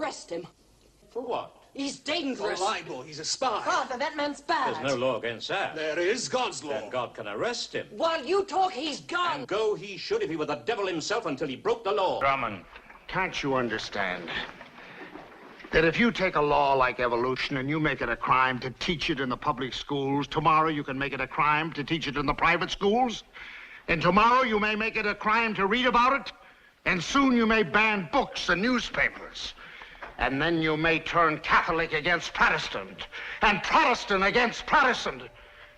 Arrest him. For what? He's dangerous. For libel. He's a spy. Father, that man's bad. There's no law against that. There is God's law. Then God can arrest him. While you talk, he's gone. And go he should if he were the devil himself until he broke the law. Drummond, can't you understand that if you take a law like evolution and you make it a crime to teach it in the public schools, tomorrow you can make it a crime to teach it in the private schools? And tomorrow you may make it a crime to read about it, and soon you may ban books and newspapers. And then you may turn Catholic against Protestant, and Protestant against Protestant,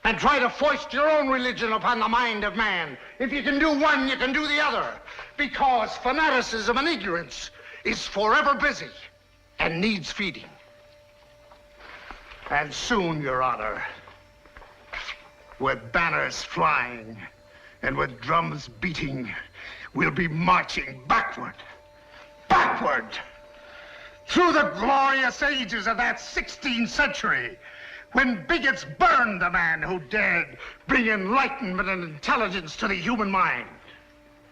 and try to foist your own religion upon the mind of man. If you can do one, you can do the other, because fanaticism and ignorance is forever busy and needs feeding. And soon, Your Honor, with banners flying and with drums beating, we'll be marching backward, through the glorious ages of that 16th century, when bigots burned the man who dared bring enlightenment and intelligence to the human mind.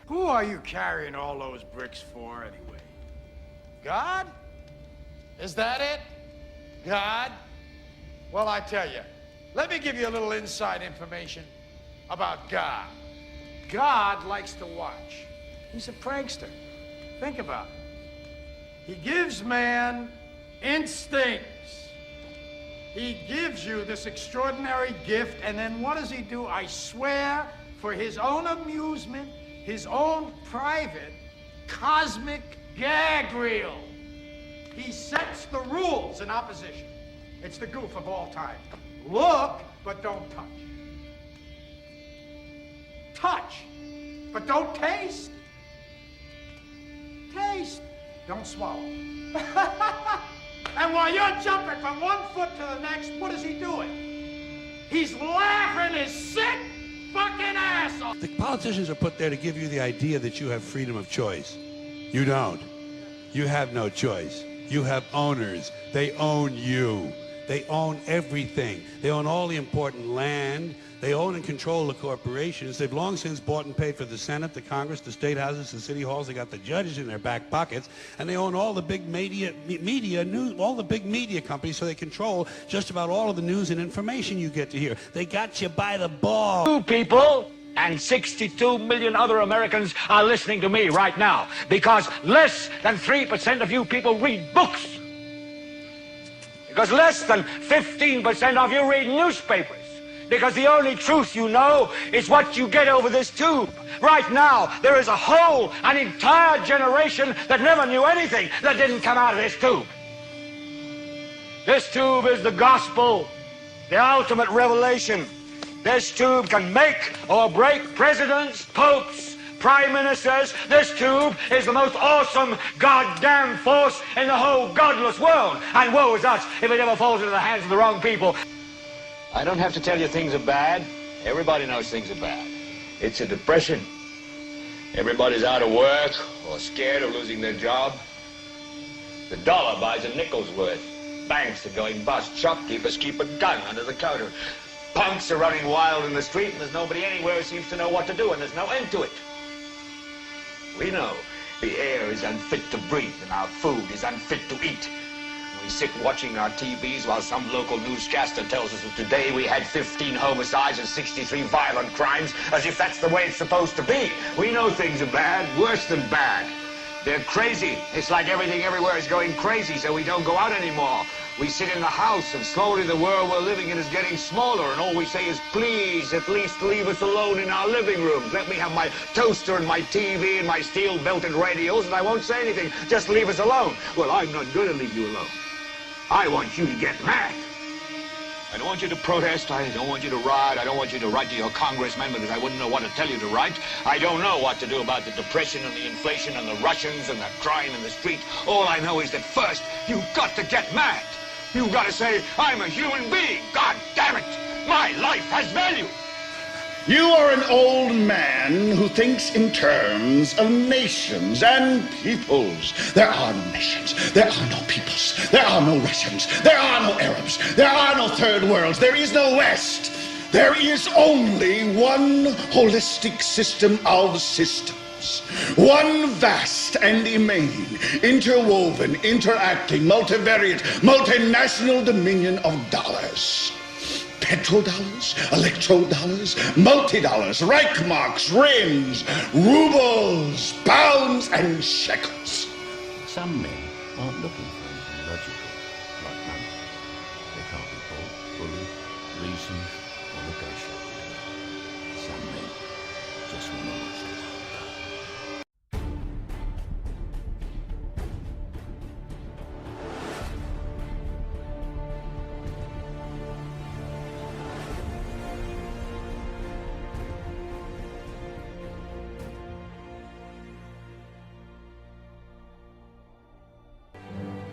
Who are you carrying all those bricks for, anyway? God? Is that it? God? Well, I tell you, let me give you a little inside information about God. God likes to watch. He's a prankster. Think about it. He gives man instincts. He gives you this extraordinary gift, and then what does he do? I swear, for his own amusement, his own private cosmic gag reel, he sets the rules in opposition. It's the goof of all time. Look, but don't touch. Touch, but don't taste. Taste, don't swallow. And while you're jumping from one foot to the next, what is he doing? He's laughing his sick fucking ass off. The politicians are put there to give you the idea that you have freedom of choice. You don't. You have no choice. You have owners. They own you. They own everything. They own all the important land. They own and control the corporations. They've long since bought and paid for the Senate, the Congress, the state houses, the city halls. They got the judges in their back pockets, and they own all the big media news, all the big media companies. So they control just about all of the news and information you get to hear. They got you by the ball. You people and 62 million other Americans are listening to me right now because less than 3% of you people read books. Because less than 15% of you read newspapers. Because the only truth you know is what you get over this tube. Right now, there is an entire generation that never knew anything that didn't come out of this tube. This tube is the gospel, the ultimate revelation. This tube can make or break presidents, popes, prime ministers. This tube is the most awesome goddamn force in the whole godless world. And woe is us if it ever falls into the hands of the wrong people. I don't have to tell you things are bad. Everybody knows things are bad. It's a depression. Everybody's out of work or scared of losing their job. The dollar buys a nickel's worth. Banks are going bust. Shopkeepers keep a gun under the counter. Punks are running wild in the street, and there's nobody anywhere who seems to know what to do, and there's no end to it. We know the air is unfit to breathe, and our food is unfit to eat. We sit watching our TVs while some local newscaster tells us that today we had 15 homicides and 63 violent crimes, as if that's the way it's supposed to be. We know things are bad, worse than bad. They're crazy. It's like everything everywhere is going crazy, so we don't go out anymore. We sit in the house, and slowly the world we're living in is getting smaller, and all we say is, please, at least leave us alone in our living rooms. Let me have my toaster and my TV and my steel-belted radios, and I won't say anything. Just leave us alone. Well, I'm not going to leave you alone. I want you to get mad. I don't want you to protest. I don't want you to riot. I don't want you to write to your congressman because I wouldn't know what to tell you to write. I don't know what to do about the depression and the inflation and the Russians and the crime in the street. All I know is that first, you've got to get mad. You've got to say, I'm a human being. God damn it. My life has value. You are an old man who thinks in terms of nations and peoples. There are no nations. There are no peoples. There are no Russians. There are no Arabs. There are no third worlds. There is no West. There is only one holistic system of systems. dollars. One vast and immane, interwoven, interacting, multivariate, multinational dominion of dollars. Petrodollars, electrodollars, multi-dollars, Reichmarks, rands, rubles, pounds, and shekels. Some men aren't looking for anything logical, like money. They can't be bought, bullied, reasoned, or negotiated. Some men just want to watch the world burn.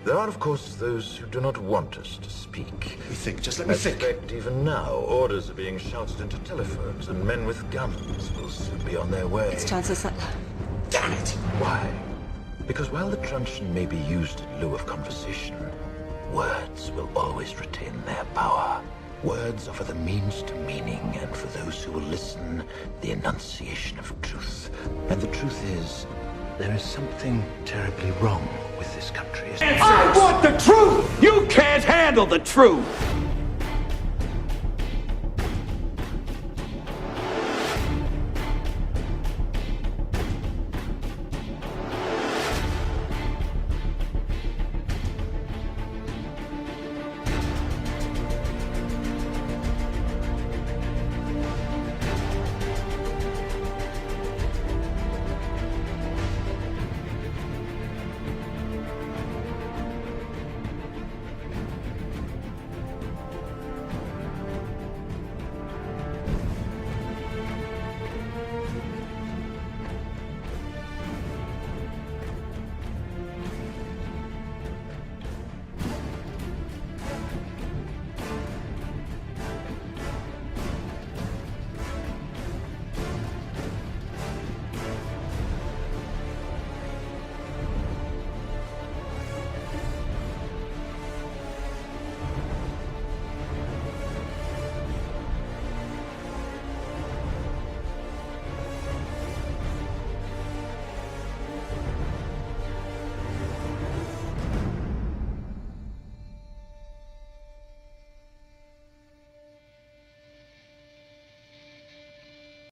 There are, of course, those who do not want us to speak. Just let me think. In fact, even now, orders are being shouted into telephones, and men with guns will soon be on their way. It's Chancellor Sutler. Damn it! Why? Because while the truncheon may be used in lieu of conversation, words will always retain their power. Words offer the means to meaning, and for those who will listen, the enunciation of truth. And the truth is, there is something terribly wrong with this country. I want the truth! You can't handle the truth!